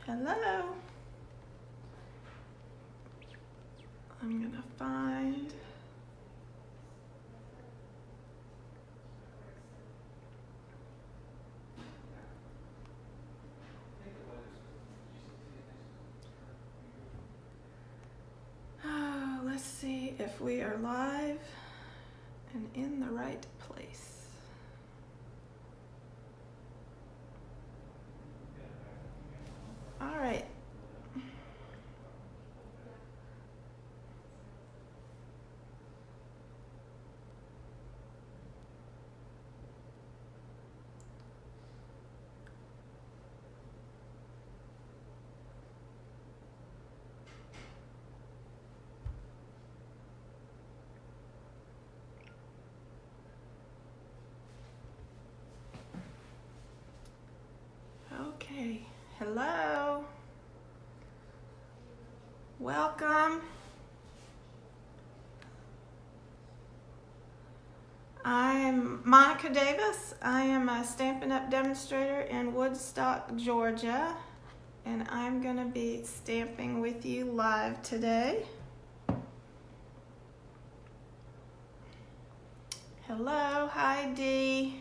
Hello. I'm gonna find. Oh, let's see if we are live and in the right place. All right. Okay. Hello. Welcome. I'm Monica Davis. I am a Stampin' Up! Demonstrator in Woodstock, Georgia, and I'm going to be stamping with you live today. Hello, hi Dee.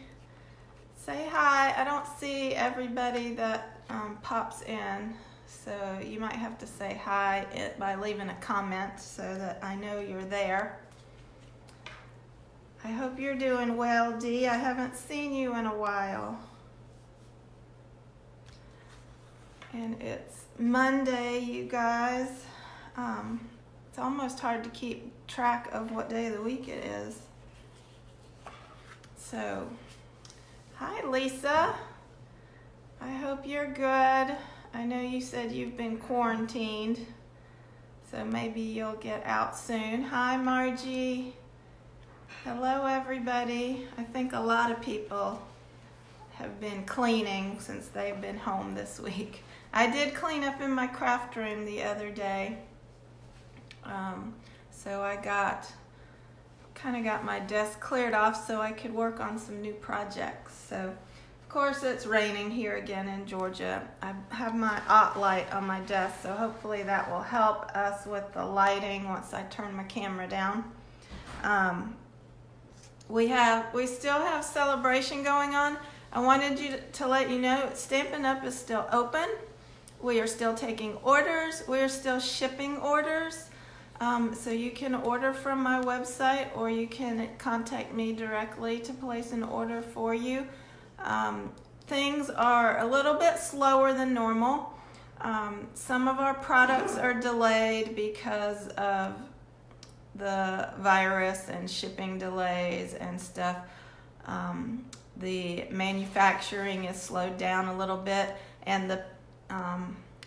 Say hi. I don't see everybody that pops in, so you might have to say hi by leaving a comment so that I know you're there. I hope you're doing well, Dee. I haven't seen you in a while. And it's Monday, you guys. It's almost hard to keep track of what day of the week it is. So, hi Lisa. I hope you're good. I know you said you've been quarantined, so maybe you'll get out soon. Hi Margie. Hello everybody. I think a lot of people have been cleaning since they've been home this week. I did clean up in my craft room the other day. So I kind of got my desk cleared off so I could work on some new projects. So of course it's raining here again in Georgia. I have my light on my desk, so hopefully that will help us with the lighting once I turn my camera down. We still have celebration going on. I wanted you to let you know Stampin' Up! Is still open. We are still taking orders. We are still shipping orders. So you can order from my website, or you can contact me directly to place an order for you. Things are a little bit slower than normal. Some of our products are delayed because of the virus and shipping delays and stuff. The manufacturing is slowed down a little bit, and the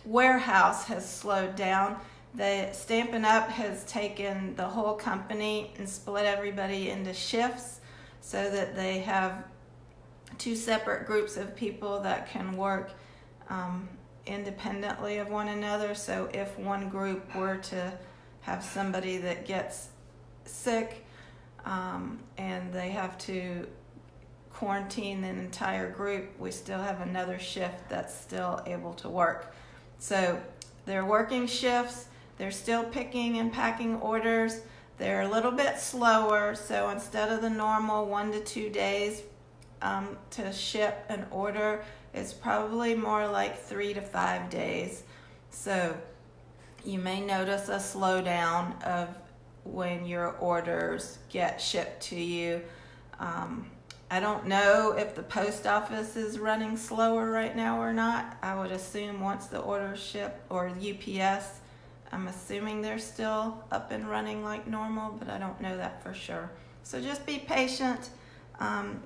warehouse has slowed down. The Stampin' Up! Has taken the whole company and split everybody into shifts so that they have two separate groups of people that can work independently of one another. So if one group were to have somebody that gets sick and they have to quarantine an entire group, we still have another shift that's still able to work. So they're working shifts. They're still picking and packing orders. They're a little bit slower, so instead of the normal 1 to 2 days to ship an order, it's probably more like 3 to 5 days. So you may notice a slowdown of when your orders get shipped to you. I don't know if the post office is running slower right now or not. I would assume once the orders ship, or UPS, I'm assuming they're still up and running like normal, but I don't know that for sure. So just be patient.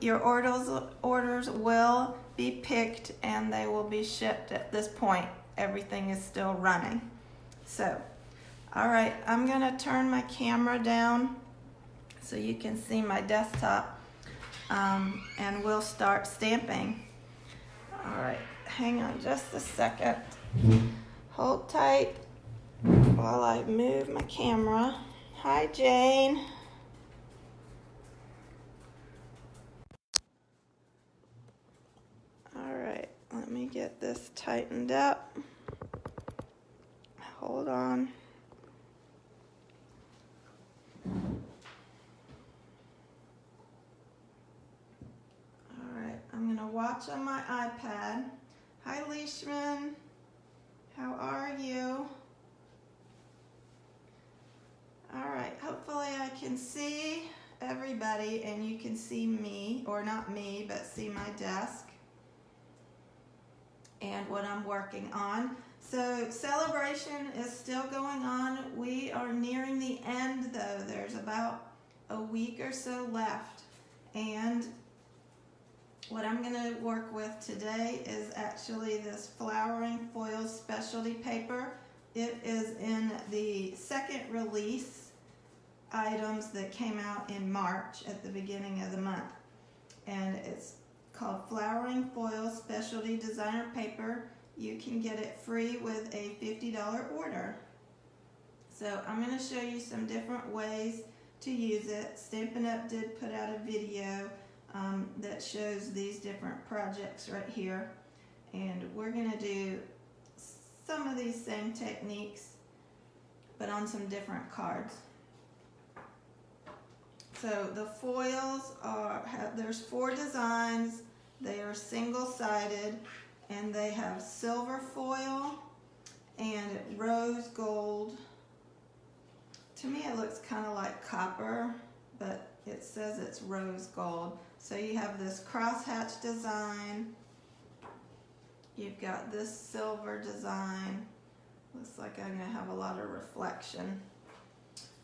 Your orders will be picked and they will be shipped at this point. Everything is still running. So, all right, I'm gonna turn my camera down so you can see my desktop, and we'll start stamping. All right, hang on just a second. Hold tight while I move my camera. Hi, Jane. get this tightened up. Hold on. Alright, I'm going to watch on my iPad. Hi Leishman, how are you? Alright, hopefully I can see everybody and you can see me, or not me, but see my desk and what I'm working on. So celebration is still going on. We are nearing the end though. There's about a week or so left. And what I'm going to work with today is actually this flowering foil specialty paper. It is in the second release items that came out in March at the beginning of the month. And it's called Flowering Foil Specialty Designer Paper. You can get it free with a $50 order. So I'm going to show you some different ways to use it. Stampin' Up! Did put out a video that shows these different projects right here. And we're going to do some of these same techniques, but on some different cards. So the foils there's 4 designs. They are single-sided and they have silver foil and rose gold. To me it looks kind of like copper, but it says it's rose gold. So you have this crosshatch design. You've got this silver design. Looks like I'm going to have a lot of reflection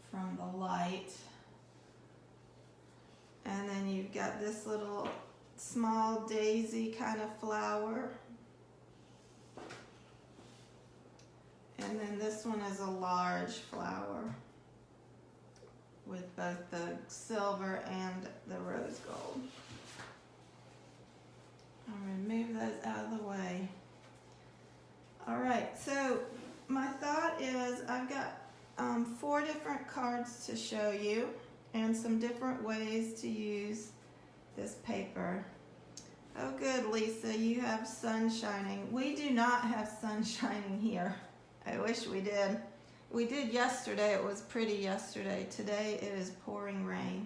from the light. And then you've got this little small daisy kind of flower. And then this one is a large flower with both the silver and the rose gold. I'll remove those out of the way. Alright, so my thought is I've got 4 different cards to show you and some different ways to use this paper. Oh good, Lisa, you have sun shining. We do not have sun shining here. I wish we did. We did yesterday. It was pretty yesterday. Today it is pouring rain.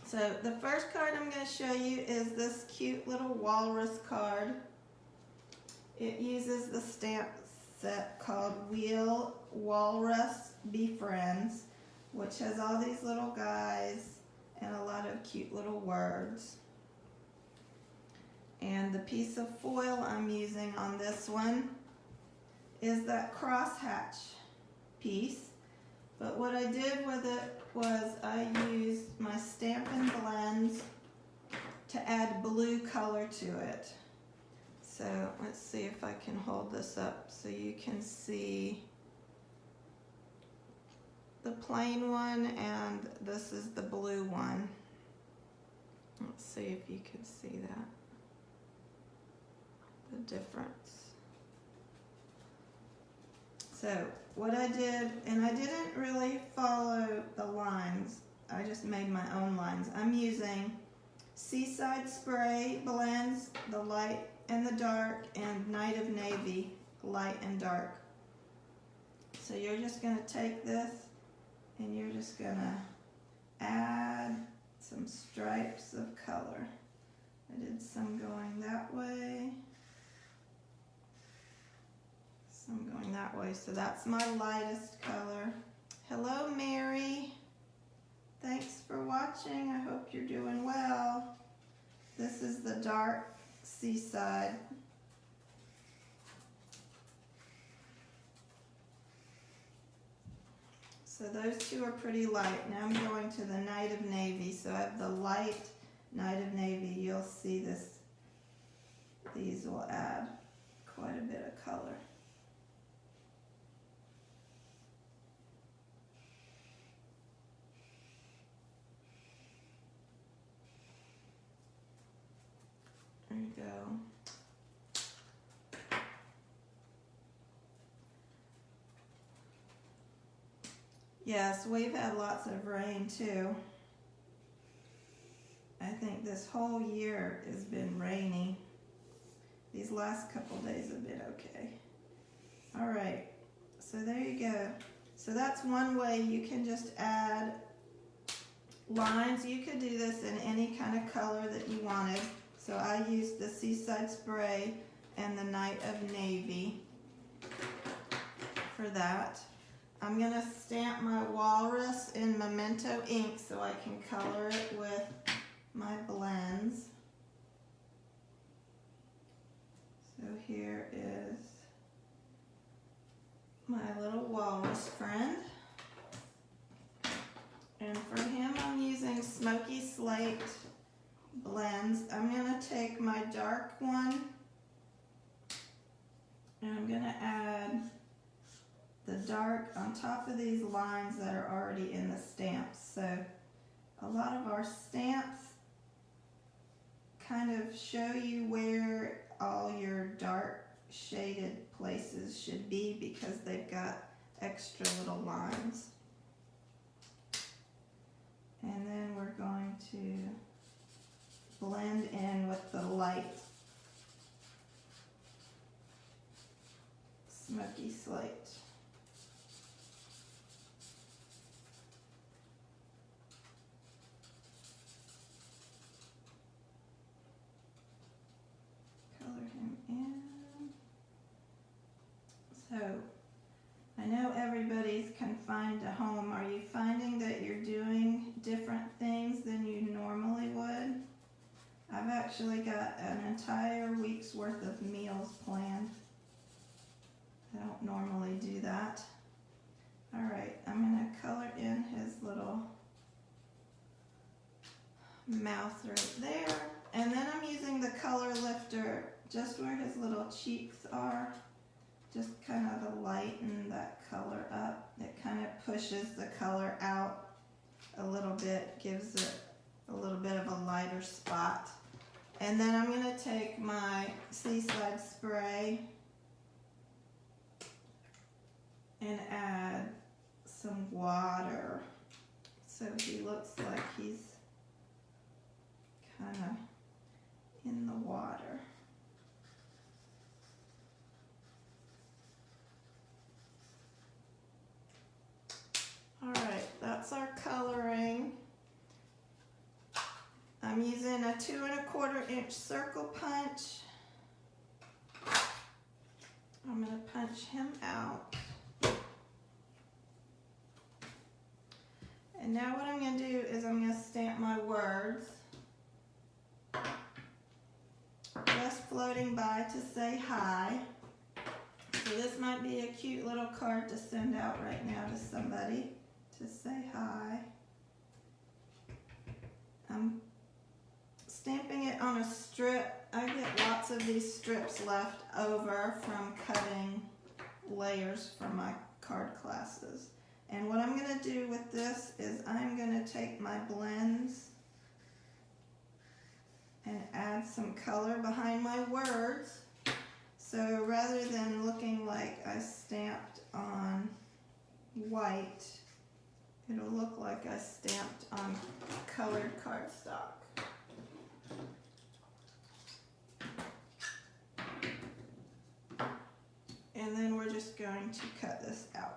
So the first card I'm going to show you is this cute little walrus card. It uses the stamp set called Wheel Walrus Befriends, which has all these little guys and a lot of cute little words. And the piece of foil I'm using on this one is that crosshatch piece. But what I did with it was I used my Stampin' Blends to add blue color to it. So let's see if I can hold this up so you can see the plain one, and this is the blue one. Let's see if you can see that, the difference. So what I did, and I didn't really follow the lines, I just made my own lines. I'm using Seaside Spray Blends, the light and the dark, and Night of Navy, light and dark. So you're just going to take this and you're just going to add some stripes of color. I did some going that way, some going that way. So that's my lightest color. Hello, Mary. Thanks for watching. I hope you're doing well. This is the dark Seaside. So those two are pretty light. Now I'm going to the Night of Navy. So I have the light Night of Navy. You'll see this. These will add quite a bit of color. There you go. Yes, we've had lots of rain too. I think this whole year has been rainy. These last couple days have been okay. All right, so there you go. So that's one way you can just add lines. You could do this in any kind of color that you wanted. So I used the Seaside Spray and the Night of Navy for that. I'm gonna stamp my walrus in Memento ink so I can color it with my blends. So here is my little walrus friend. And for him, I'm using Smoky Slate blends. I'm gonna take my dark one and I'm gonna add the dark on top of these lines that are already in the stamps. So a lot of our stamps kind of show you where all your dark shaded places should be because they've got extra little lines. And then we're going to blend in with the light Smoky Slate. Color him in. So, I know everybody's confined to home. Are you finding that you're doing different things than you normally would? I've actually got an entire week's worth of meals planned. I don't normally do that. All right, I'm gonna color in his little mouth right there. And then I'm using the color lifter just where his little cheeks are. Just kind of to lighten that color up. It kind of pushes the color out a little bit, gives it a little bit of a lighter spot. And then I'm going to take my Seaside Spray and add some water so he looks like he's kind of in the water. All right, that's our coloring. I'm using a 2 1/4 inch circle punch. I'm going to punch him out. And now what I'm going to do is I'm going to stamp my words. Just floating by to say hi. So this might be a cute little card to send out right now to somebody to say hi. I'm stamping it on a strip. I get lots of these strips left over from cutting layers for my card classes. And what I'm going to do with this is I'm going to take my blends and add some color behind my words. So rather than looking like I stamped on white, it'll look like I stamped on colored cardstock. And then we're just going to cut this out.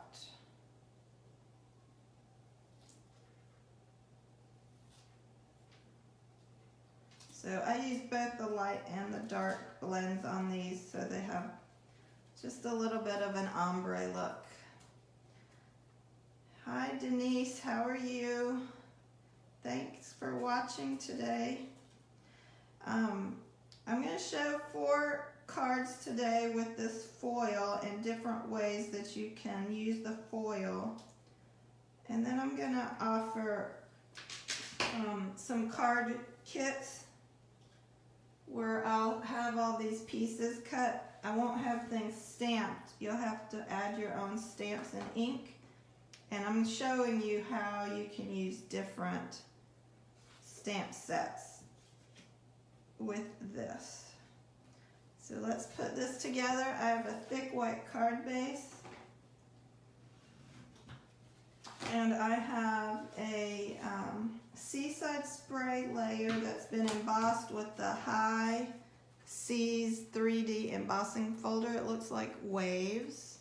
So I use both the light and the dark blends on these so they have just a little bit of an ombre look. Hi Denise, how are you? Thanks for watching today. I'm going to show 4 cards today with this foil and different ways that you can use the foil. And then I'm going to offer some card kits where I'll have all these pieces cut. I won't have things stamped. You'll have to add your own stamps and ink. And I'm showing you how you can use different stamp sets with this. So let's put this together. I have a thick white card base. And I have a Seaside Spray layer that's been embossed with the high C's 3D embossing folder. It looks like waves.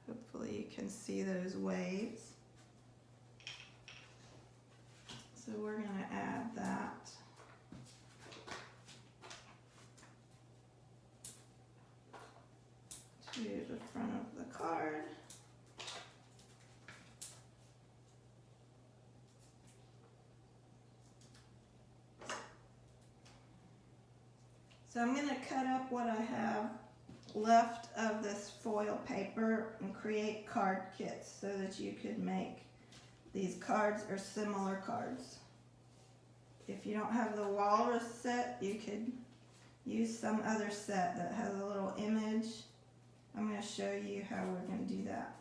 Hopefully you can see those waves. So we're going to add that. To the front of the card. So I'm going to cut up what I have left of this foil paper and create card kits so that you could make these cards or similar cards. If you don't have the walrus set, you could use some other set that has a little image. I'm going to show you how we're going to do that.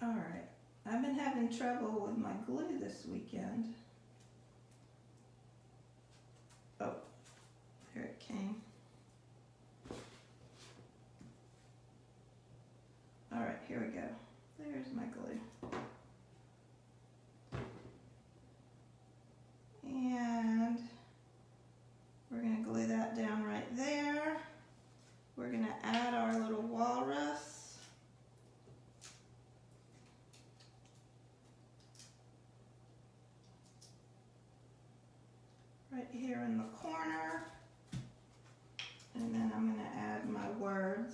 Alright, I've been having trouble with my glue this weekend. Oh, there it came. Alright, here we go. There's my glue. And we're going to glue that down right there. We're going to add our little walrus. Right here in the corner. And then I'm going to add my words,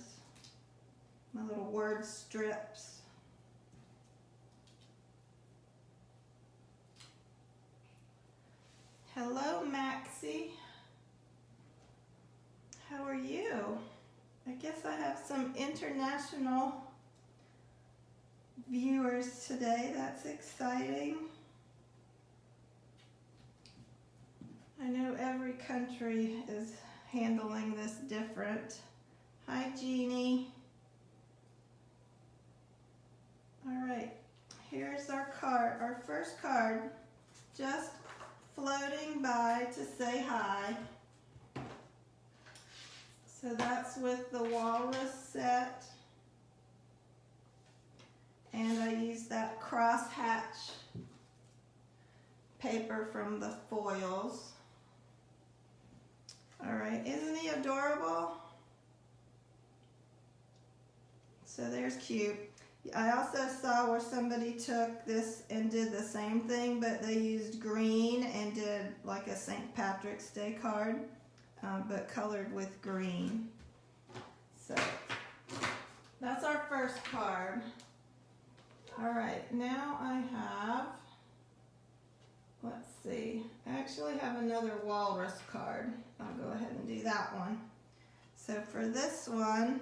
my little word strips. Hello, Maxie. How are you? I guess I have some international viewers today. That's exciting. I know every country is handling this different. Hi, Jeannie. All right, here's our card, our first card, just floating by to say hi. So that's with the walrus set. And I used that crosshatch paper from the foils. All right, isn't he adorable? So there's cute. I also saw where somebody took this and did the same thing, but they used green and did like a St. Patrick's Day card, but colored with green. So that's our first card. All right, now I have, let's see, I actually have another walrus card. I'll go ahead and do that one. So for this one,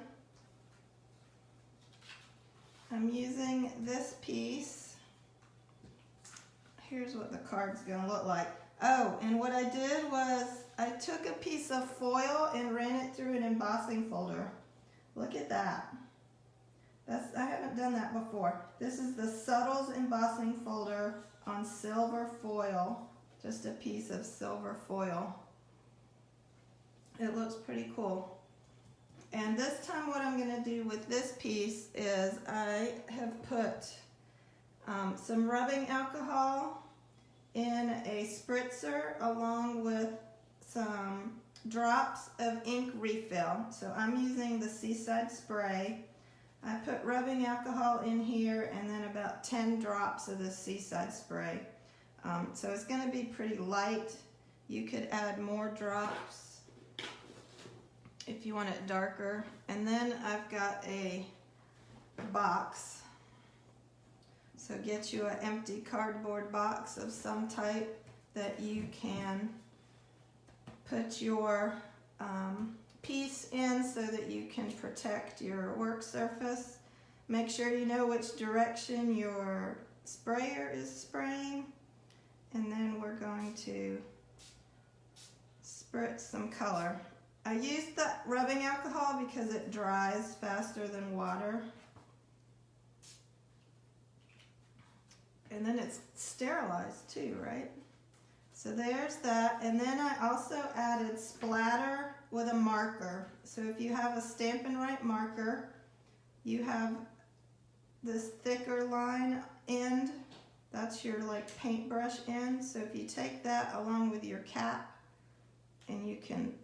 I'm using this piece. Here's what the card's gonna look like. Oh, and what I did was I took a piece of foil and ran it through an embossing folder. Look at that. I haven't done that before. This is the Subtles embossing folder on silver foil. Just a piece of silver foil. It looks pretty cool. And this time what I'm going to do with this piece is I have put some rubbing alcohol in a spritzer along with some drops of ink refill. So I'm using the Seaside Spray. I put rubbing alcohol in here and then about 10 drops of the Seaside Spray. So it's going to be pretty light. You could add more drops if you want it darker. And then I've got a box. So get you an empty cardboard box of some type that you can put your piece in so that you can protect your work surface. Make sure you know which direction your sprayer is spraying. And then we're going to spritz some color. I used the rubbing alcohol because it dries faster than water. And then it's sterilized too, right? So there's that. And then I also added splatter with a marker. So if you have a Stampin' Right marker, you have this thicker line end That's your like paintbrush end. So if you take that along with your cap and you can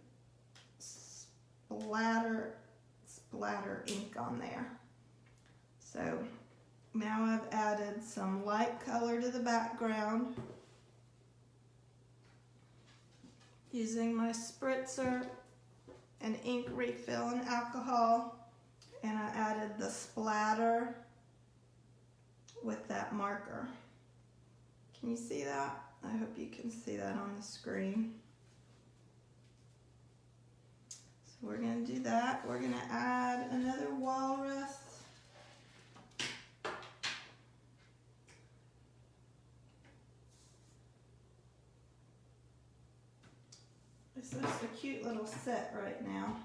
splatter ink on there. So now I've added some light color to the background using my spritzer and ink refill and alcohol, and I added the splatter with that marker. Can you see that? I hope you can see that on the screen. So we're going to do that. We're going to add another walrus. It's just a cute little set right now.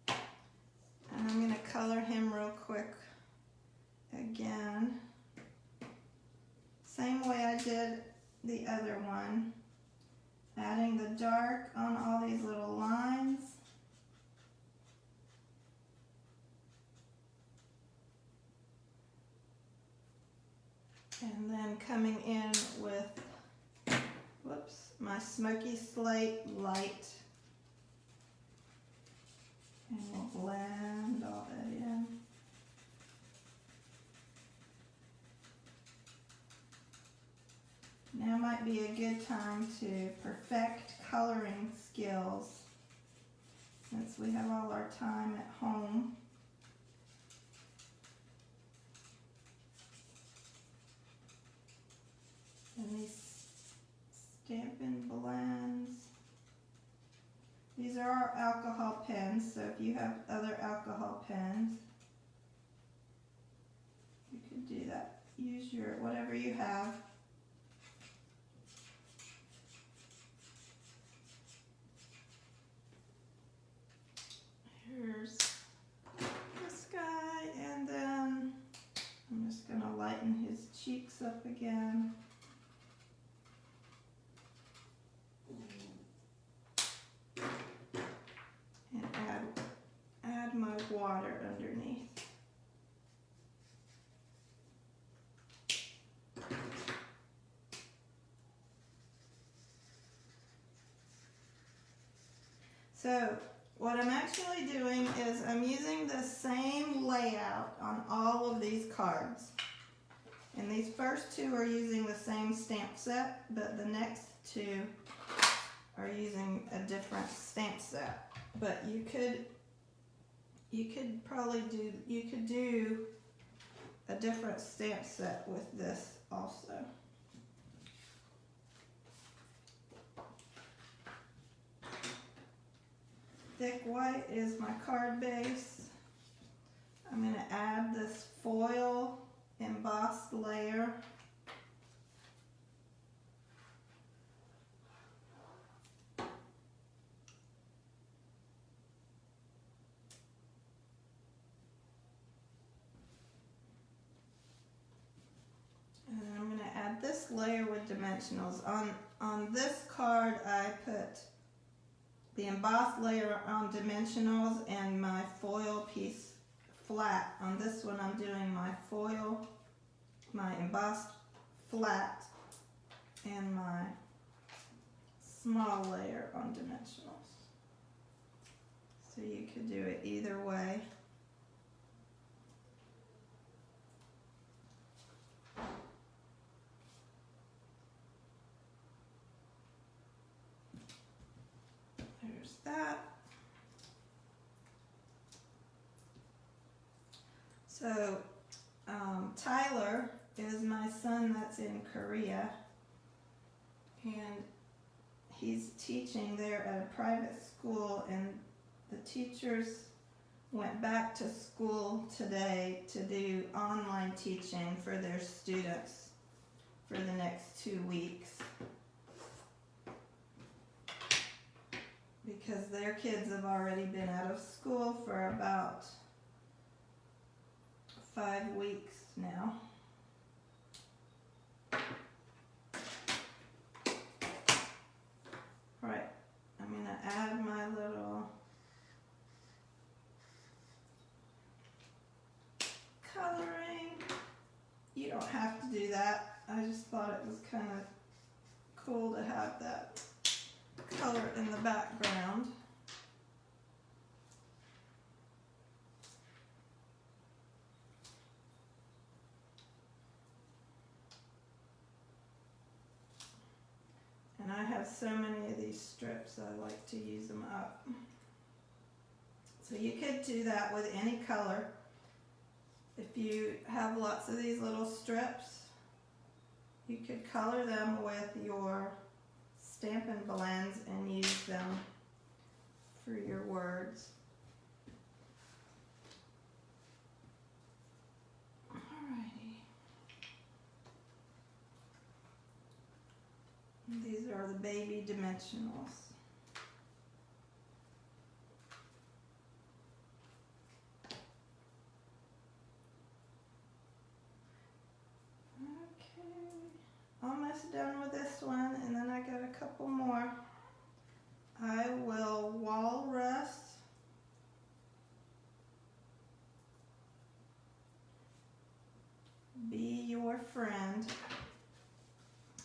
And I'm going to color him real quick again. Same way I did the other one. Adding the dark on all these little lines. And then coming in with, whoops, my smoky slate light. And we'll blend all that in. Now might be a good time to perfect coloring skills since we have all our time at home. And these Stampin' Blends. These are our alcohol pens, so if you have other alcohol pens, you could do that. Use your, whatever you have. Here's this guy, and then I'm just going to lighten his cheeks up again. And add my water underneath. So what I'm actually doing is I'm using the same layout on all of these cards. And these first two are using the same stamp set, but the next two are using a different stamp set. But you could probably do a different stamp set with this also. Thick white is my card base. I'm going to add this foil embossed layer. And then I'm going to add this layer with dimensionals. On this card I put the embossed layer on dimensionals and my foil piece flat. On this one I'm doing my foil, my embossed flat, and my small layer on dimensionals. So you could do it either way. There's that. So Tyler is my son that's in Korea, and he's teaching there at a private school, and the teachers went back to school today to do online teaching for their students for the next 2 weeks. Because their kids have already been out of school for about 5 weeks now. Right, I'm going to add my little coloring. You don't have to do that. I just thought it was kind of cool to have that color in the background. And I have so many of these strips, I like to use them up. So you could do that with any color. If you have lots of these little strips, you could color them with your Stampin' Blends and use them for your words. Alrighty. These are the baby dimensionals. Almost done with this one, and then I got a couple more. I will walrus be your friend.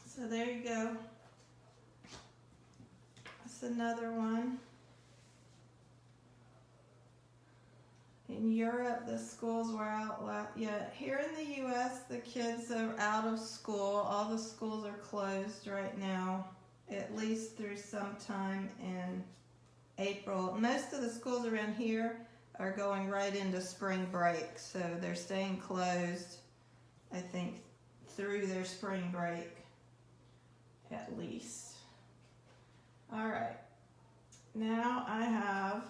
So there you go. That's another one. In Europe, the schools were out. Yeah, here in the U.S., the kids are out of school. All the schools are closed right now, at least through sometime in April. Most of the schools around here are going right into spring break, so they're staying closed, I think, through their spring break, at least. All right, now I have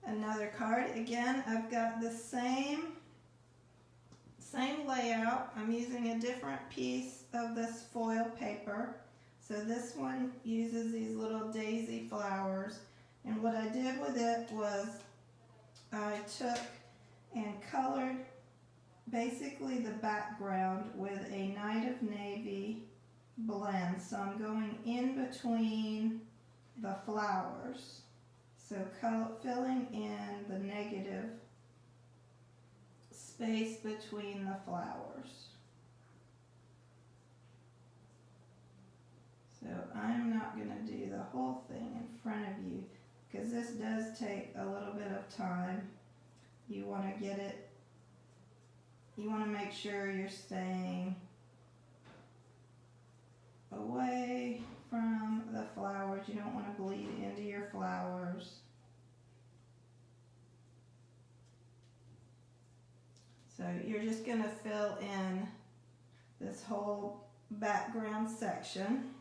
another card. Again, I've got the same layout. I'm using a different piece of this foil paper. So this one uses these little daisy flowers. And what I did with it was I took and colored basically the background with a Night of Navy blend. So I'm going in between the flowers. So filling in the negative space between the flowers. So I'm not going to do the whole thing in front of you because this does take a little bit of time. You want to get it, you want to make sure you're staying away from the flowers. You don't want to bleed into your flowers. So you're just going to fill in this whole background section.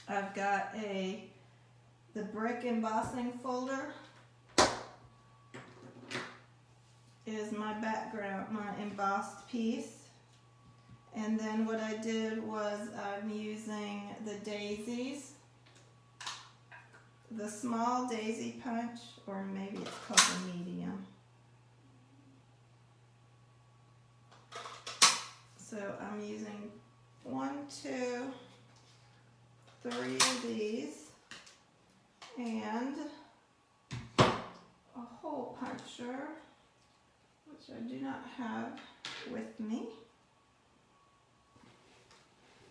I've got the brick embossing folder is my background, my embossed piece. And then what I did was I'm using the daisies, the small daisy punch, or maybe it's called the medium. So I'm using 1, 2, 3 of these and a hole puncher, which I do not have with me.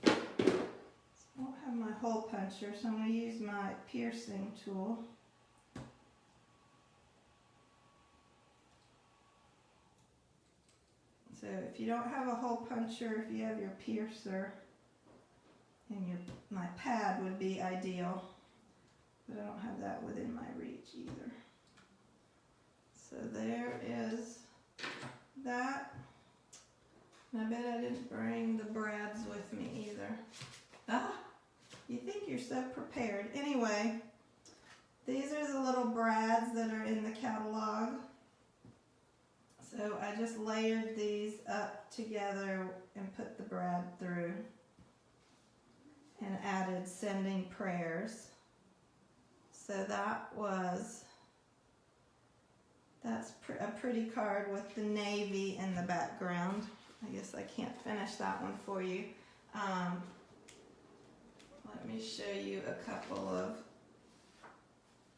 So I don't have my hole puncher, so I'm going to use my piercing tool. So if you don't have a hole puncher, if you have your piercer, and my pad would be ideal, but I don't have that within my reach either. So there is that. And I bet I didn't bring the brads with me either. Ah, you think you're so prepared. Anyway, these are the little brads that are in the catalog. So I just layered these up together and put the brad through and added sending prayers. So that's a pretty card with the navy in the background. I guess I can't finish that one for you. Let me show you a couple of,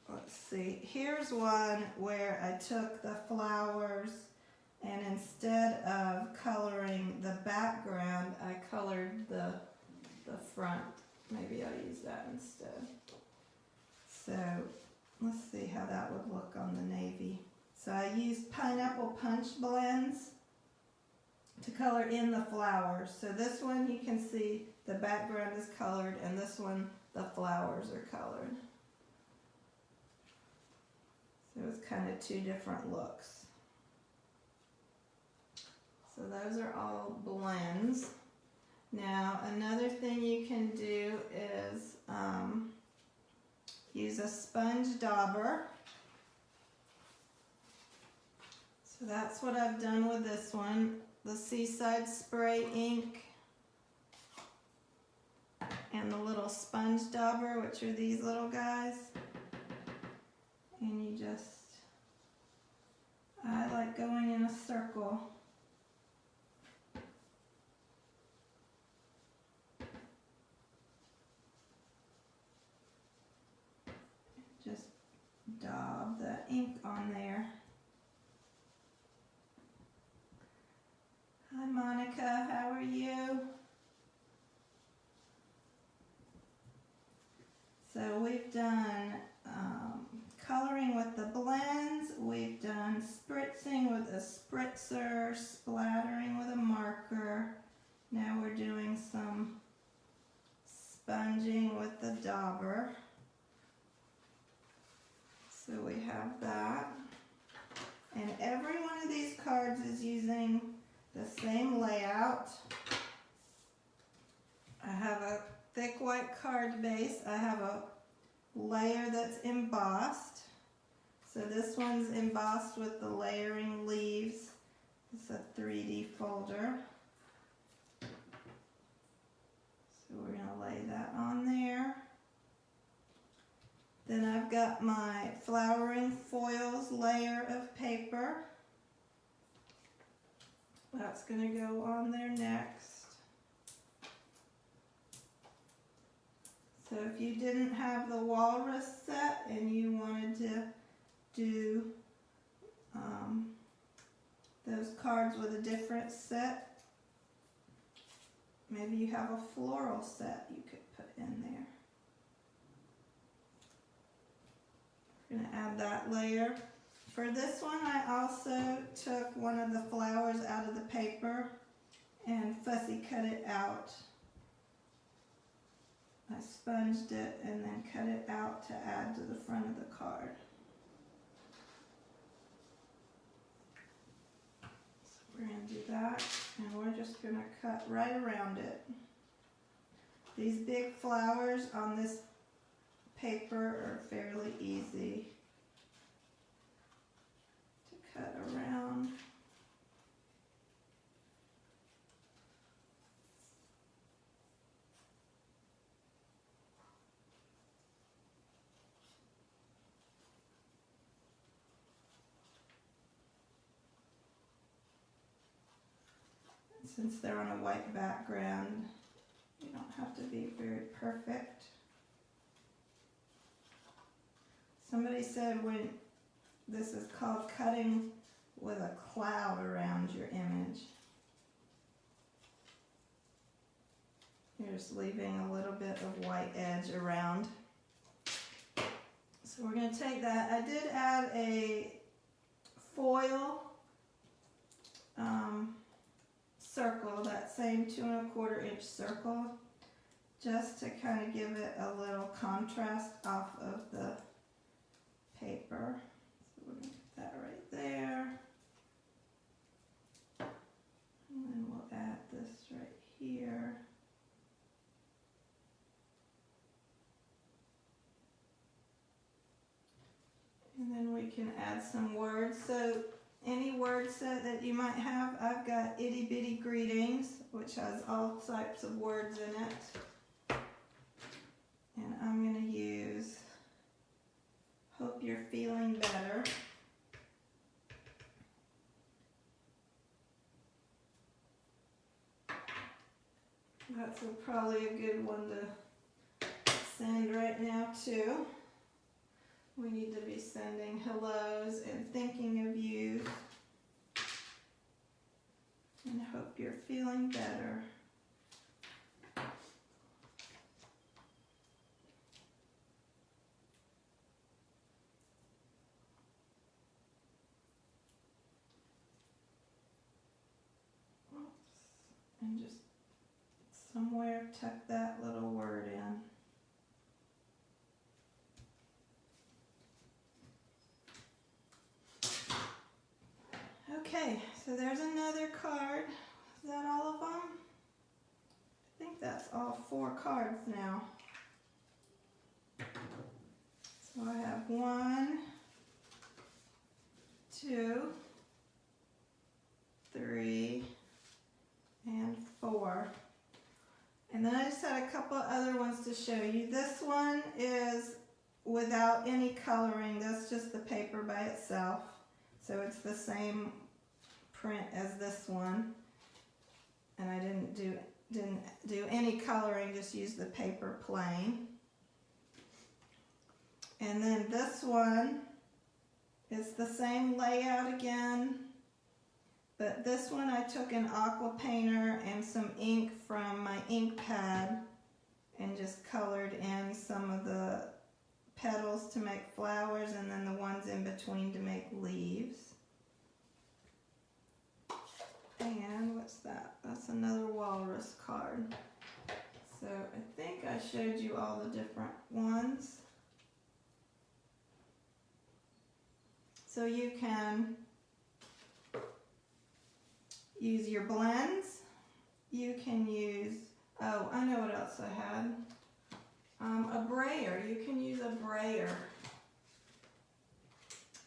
let's see. Here's one where I took the flowers and instead of coloring So I used pineapple punch blends to color in the flowers. So this one you can see the background is colored, and this one the flowers are colored. So it's kind of two different looks. So those are all blends. Now another thing you can do is use a sponge dauber. So that's what I've done with this one. The Seaside Spray ink and the little sponge dauber, which are these little guys. And you just, I like going in a circle. Just daub the ink on there. Hi Monica, how are you? So we've done coloring with the blends, we've done spritzing with a spritzer, splattering with a marker. Now we're doing some sponging with the dauber. So we have that. And every one of these cards is using the same layout. I have a thick white card base. I have a layer that's embossed. So this one's embossed with the layering leaves. It's a 3D folder. So we're going to lay that on there. Then I've got my flowering foils layer of paper. That's going to go on there next. So if you didn't have the walrus set and you wanted to do those cards with a different set, maybe you have a floral set you could put in there. I'm going to add that layer. For this one, I also took one of the flowers out of the paper and fussy cut it out. I sponged it and then cut it out to add to the front of the card. So we're going to do that, and we're just going to cut right around it. These big flowers on this paper are fairly easy to cut around. Since they're on a white background, you don't have to be very perfect. Somebody said when this is called cutting with a cloud around your image. You're just leaving a little bit of white edge around. So we're going to take that. I did add a foil circle, that same 2 1/4 inch circle, just to kind of give it a little contrast off of the paper. So we're going to put that right there. And then we'll add this right here. And then we can add some words. So any word set that you might have, I've got Itty Bitty Greetings, which has all types of words in it. And I'm going to use Hope You're Feeling Better. That's probably a good one to send right now too. We need to be sending hellos and thinking of you. And hope you're feeling better. And just somewhere tuck that little word in. Okay, so there's another card. Is that all of them? I think that's all 4 cards now. So I have 1, 2, 3, and 4. And then I just had a couple other ones to show you. This one is without any coloring. That's just the paper by itself. So it's the same print as this one. And I didn't do any coloring, just use the paper plain. And then this one, it's the same layout again, but this one I took an aqua painter and some ink from my ink pad and just colored in some of the petals to make flowers and then the ones in between to make leaves. And what's that? That's another walrus card. So I think I showed you all the different ones. So you can use your blends. You can use, oh, I know what else I had. A brayer. You can use a brayer,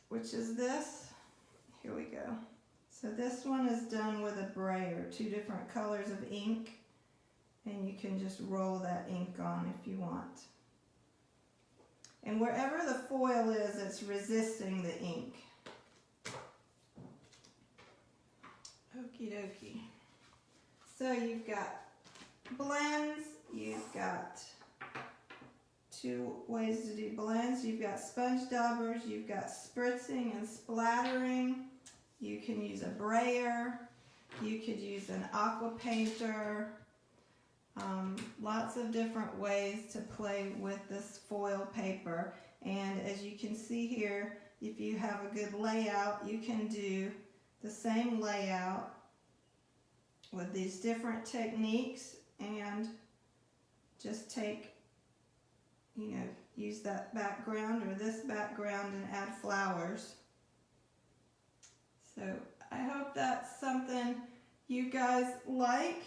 which is this. Here we go. So this one is done with a brayer, 2 different colors of ink, and you can just roll that ink on if you want. And wherever the foil is, it's resisting the ink. Okie dokie. So you've got blends, you've got 2 ways to do blends. You've got sponge daubers, you've got spritzing and splattering. You can use a brayer, you could use an aqua painter. Lots of different ways to play with this foil paper. And as you can see here, if you have a good layout, you can do the same layout with these different techniques and just take, you know, use that background or this background and add flowers. So I hope that's something you guys like.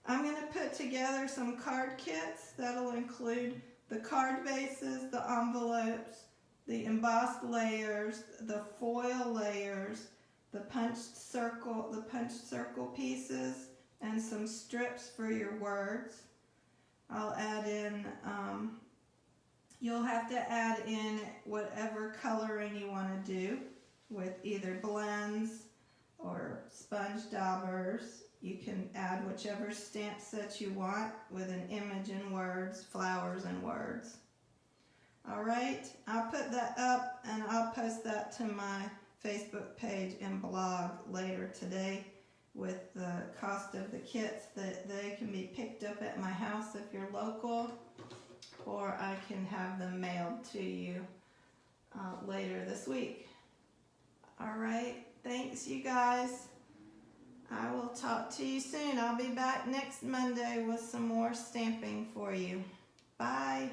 I'm going to put together some card kits that'll include the card bases, the envelopes, the embossed layers, the foil layers, the punched circle pieces, and some strips for your words. I'll add in, you'll have to add in whatever coloring you want to do with either blends or sponge daubers. You can add whichever stamp set you want with an image and words, flowers and words. Alright, I'll put that up and I'll post that to my Facebook page and blog later today with the cost of the kits. That they can be picked up at my house if you're local, or I can have them mailed to you later this week. Alright, thanks you guys. I will talk to you soon. I'll be back next Monday with some more stamping for you. Bye.